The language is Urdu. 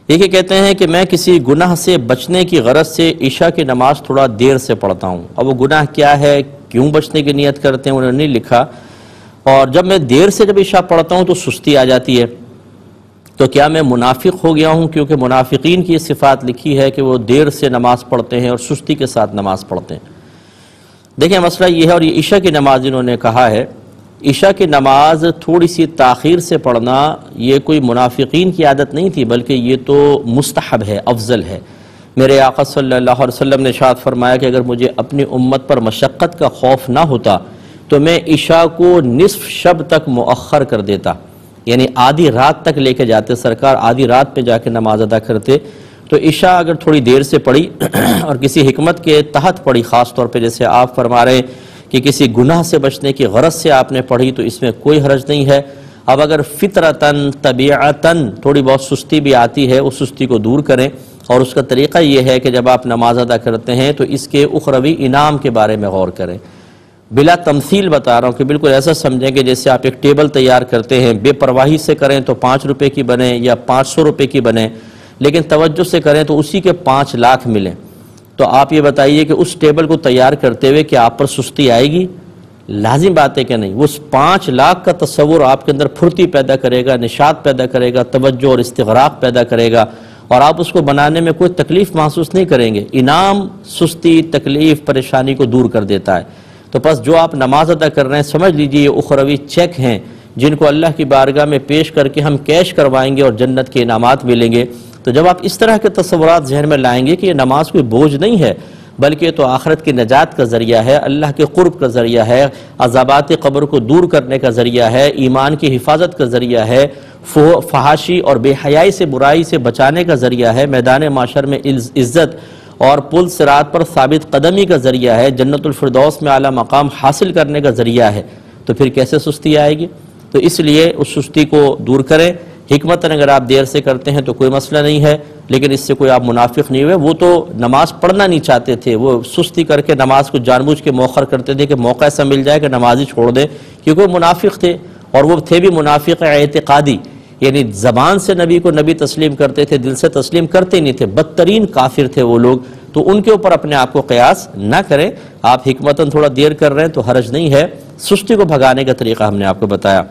دیکھیے کہتے ہیں کہ میں کسی گناہ سے بچنے کی غرض سے عشاء کی نماز تھوڑا دیر سے پڑھتا ہوں. اب وہ گناہ کیا ہے، کیوں بچنے کی نیت کرتے ہیں، انہوں نے نہیں لکھا. اور جب میں دیر سے جب عشاء پڑھتا ہوں تو سستی آ جاتی ہے، تو کیا میں منافق ہو گیا ہوں؟ کیونکہ منافقین کی یہ صفات لکھی ہے کہ وہ دیر سے نماز پڑھتے ہیں اور سستی کے ساتھ نماز پڑھتے ہیں. دیکھیں مسئلہ یہ ہے، اور یہ عشاء کی نماز انہوں نے کہا ہے، عشاء کی نماز تھوڑی سی تاخیر سے پڑھنا یہ کوئی منافقین کی عادت نہیں تھی، بلکہ یہ تو مستحب ہے، افضل ہے. میرے آقا صلی اللہ علیہ وسلم نے ارشاد فرمایا کہ اگر مجھے اپنی امت پر مشقت کا خوف نہ ہوتا تو میں عشاء کو نصف شب تک مؤخر کر دیتا، یعنی آدھی رات تک لے کے جاتے سرکار، آدھی رات پہ جا کے نماز ادا کرتے. تو عشاء اگر تھوڑی دیر سے پڑھی اور کسی حکمت کے تحت پڑھی، خاص طور پہ جیسے آپ فرما رہے ہیں کہ کسی گناہ سے بچنے کی غرض سے آپ نے پڑھی، تو اس میں کوئی حرج نہیں ہے. اب اگر فطرتاً طبیعتاً تھوڑی بہت سستی بھی آتی ہے، اس سستی کو دور کریں. اور اس کا طریقہ یہ ہے کہ جب آپ نماز ادا کرتے ہیں تو اس کے اخروی انعام کے بارے میں غور کریں. بلا تمثیل بتا رہا ہوں کہ بالکل ایسا سمجھیں کہ جیسے آپ ایک ٹیبل تیار کرتے ہیں، بے پرواہی سے کریں تو 5 روپے کی بنے یا 500 روپے کی بنے، لیکن توجہ سے کریں تو اسی کے 5 لاکھ ملیں. تو آپ یہ بتائیے کہ اس ٹیبل کو تیار کرتے ہوئے کیا آپ پر سستی آئے گی؟ لازم بات ہے کہ نہیں. اس 5 لاکھ کا تصور آپ کے اندر پھرتی پیدا کرے گا، نشاط پیدا کرے گا، توجہ اور استغراق پیدا کرے گا، اور آپ اس کو بنانے میں کوئی تکلیف محسوس نہیں کریں گے. انعام سستی، تکلیف، پریشانی کو دور کر دیتا ہے. تو پس جو آپ نماز ادا کر رہے ہیں سمجھ لیجئے یہ اخروی چیک ہیں جن کو اللہ کی بارگاہ میں پیش کر کے ہم کیش کروائیں گے اور جنت کے انعامات ملیں گے. تو جب آپ اس طرح کے تصورات ذہن میں لائیں گے کہ یہ نماز کوئی بوجھ نہیں ہے، بلکہ تو آخرت کی نجات کا ذریعہ ہے، اللہ کے قرب کا ذریعہ ہے، عذابات قبر کو دور کرنے کا ذریعہ ہے، ایمان کی حفاظت کا ذریعہ ہے، فحاشی اور بے حیائی سے، برائی سے بچانے کا ذریعہ ہے، میدان معاشر میں عزت اور پل صراط پر ثابت قدمی کا ذریعہ ہے، جنت الفردوس میں اعلیٰ مقام حاصل کرنے کا ذریعہ ہے، تو پھر کیسے سستی آئے گی؟ تو اس لیے اس سستی کو دور کریں. حکمتاً اگر آپ دیر سے کرتے ہیں تو کوئی مسئلہ نہیں ہے، لیکن اس سے کوئی آپ منافق نہیں ہوئے. وہ تو نماز پڑھنا نہیں چاہتے تھے، وہ سستی کر کے نماز کو جان بوجھ کے مؤخر کرتے تھے کہ موقع ایسا مل جائے کہ نماز ہی چھوڑ دیں، کیونکہ وہ منافق تھے. اور وہ تھے بھی منافق اعتقادی، یعنی زبان سے نبی کو نبی تسلیم کرتے تھے، دل سے تسلیم کرتے نہیں تھے، بدترین کافر تھے وہ لوگ. تو ان کے اوپر اپنے آپ کو قیاس نہ کریں. آپ حکمتاً تھوڑا دیر کر رہے ہیں تو حرج نہیں ہے. سستی کو بھگانے کا طریقہ ہم نے آپ کو بتایا.